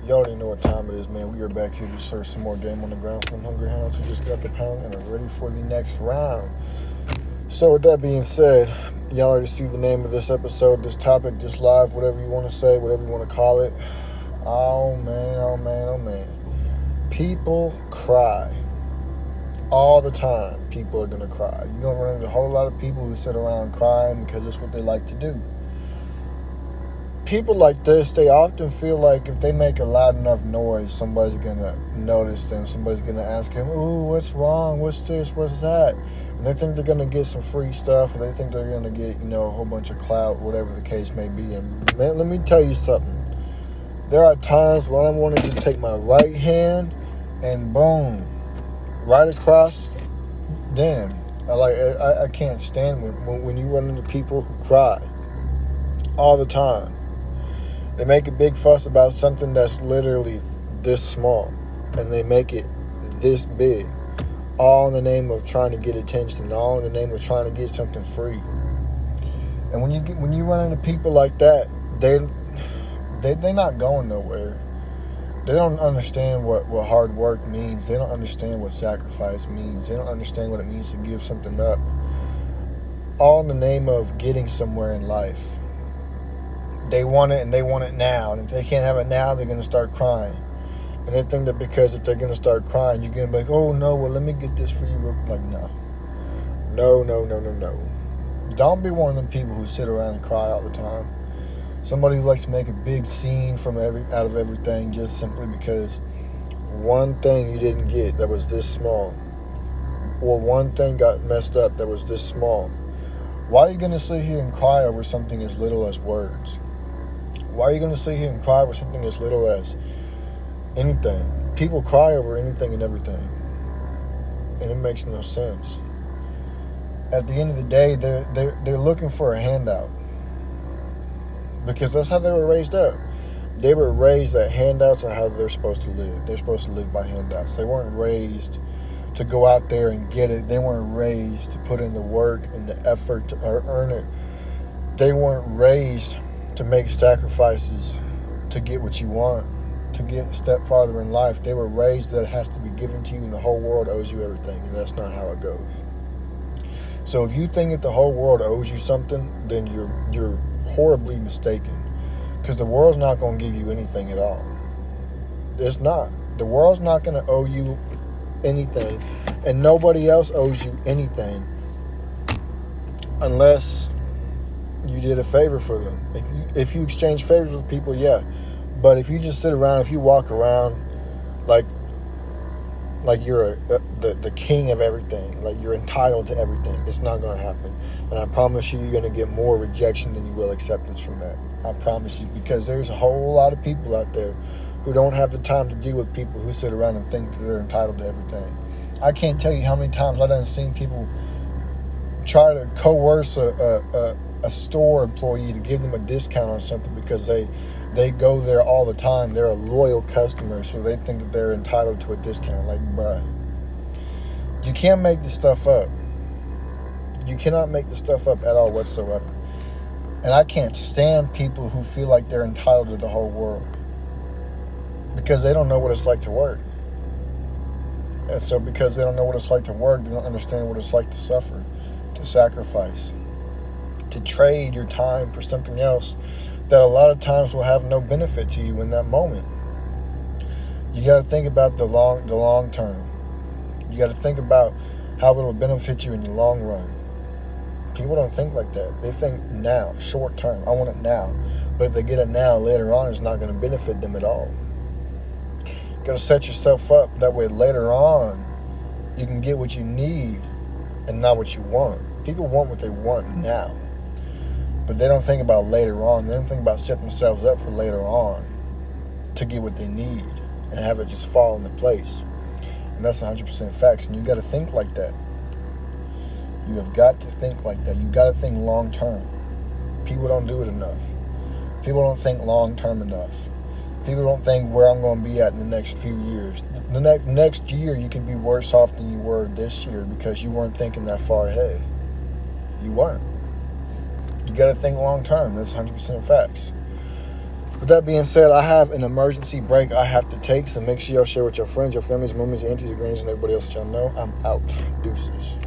Y'all already know what time it is, man. We are back here to serve some more game on the ground from Hungry Hounds who just got the pound and are ready for the next round. So with that being said, y'all already see the name of this episode, this topic, this live, whatever you want to say, whatever you want to call it. Oh man, oh man, oh man. People cry. All the time, people are going to cry. You're going to run into a whole lot of people who sit around crying because it's what they like to do. People like this, they often feel like if they make a loud enough noise, somebody's going to notice them. Somebody's going to ask them, ooh, what's wrong? What's this? What's that? And they think they're going to get some free stuff, or they think they're going to get, a whole bunch of clout, whatever the case may be. And man, let me tell you something. There are times when I want to just take my right hand and boom, right across. Damn, I can't stand when you run into people who cry all the time. They make a big fuss about something that's literally this small, and they make it this big, all in the name of trying to get attention, all in the name of trying to get something free. And when you run into people like that, they're not going nowhere. They don't understand what hard work means. They don't understand what sacrifice means. They don't understand what it means to give something up, all in the name of getting somewhere in life. They want it, and they want it now. And if they can't have it now, they're going to start crying. And they think that because if they're going to start crying, you're going to be like, oh, no, well, let me get this for you. Like, no. No. Don't be one of them people who sit around and cry all the time. Somebody who likes to make a big scene out of everything just simply because one thing you didn't get that was this small, or one thing got messed up that was this small. Why are you going to sit here and cry over something as little as words? Why are you going to sit here and cry over something as little as anything? People cry over anything and everything, and it makes no sense. At the end of the day, they're looking for a handout, because that's how they were raised up. They were raised that handouts are how they're supposed to live. They're supposed to live by handouts. They weren't raised to go out there and get it. They weren't raised to put in the work and the effort to earn it. They weren't raised to make sacrifices to get what you want, to get a step farther in life. They were raised that it has to be given to you and the whole world owes you everything, and that's not how it goes. So if you think that the whole world owes you something, then you're horribly mistaken, because the world's not going to give you anything at all. It's not. The world's not going to owe you anything, and nobody else owes you anything unless you did a favor for them. If you exchange favors with people, yeah. But if you just sit around, if you walk around like you're the king of everything, like you're entitled to everything, it's not going to happen. And I promise you're going to get more rejection than you will acceptance from that. I promise you, because there's a whole lot of people out there who don't have the time to deal with people who sit around and think that they're entitled to everything. I can't tell you how many times I've done seen people try to coerce a store employee to give them a discount on something because they go there all the time. They're a loyal customer, so they think that they're entitled to a discount. Like, bruh, you can't make this stuff up. You cannot make this stuff up at all whatsoever. And I can't stand people who feel like they're entitled to the whole world, because they don't know what it's like to work. And so because they don't know what it's like to work, they don't understand what it's like to suffer, to sacrifice, to trade your time for something else that a lot of times will have no benefit to you in that moment. You got to think about the long term. You got to think about how it will benefit you in the long run. People don't think like that. They think now, short term. I want it now. But if they get it now, later on, it's not going to benefit them at all. You got to set yourself up that way later on you can get what you need and not what you want. People want what they want now, but they don't think about later on. They don't think about setting themselves up for later on to get what they need and have it just fall into place. And that's 100% facts. And you got to think like that. You have got to think like that. You got to think long term. People don't do it enough. People don't think long term enough. People don't think where I'm going to be at in the next few years. The next year, you could be worse off than you were this year because you weren't thinking that far ahead. You weren't. You got to think long term. That's 100% facts. With that being said, I have an emergency break I have to take, so make sure y'all share with your friends, your families, your mommies, your aunties, your grannies, and everybody else that y'all know. I'm out. Deuces.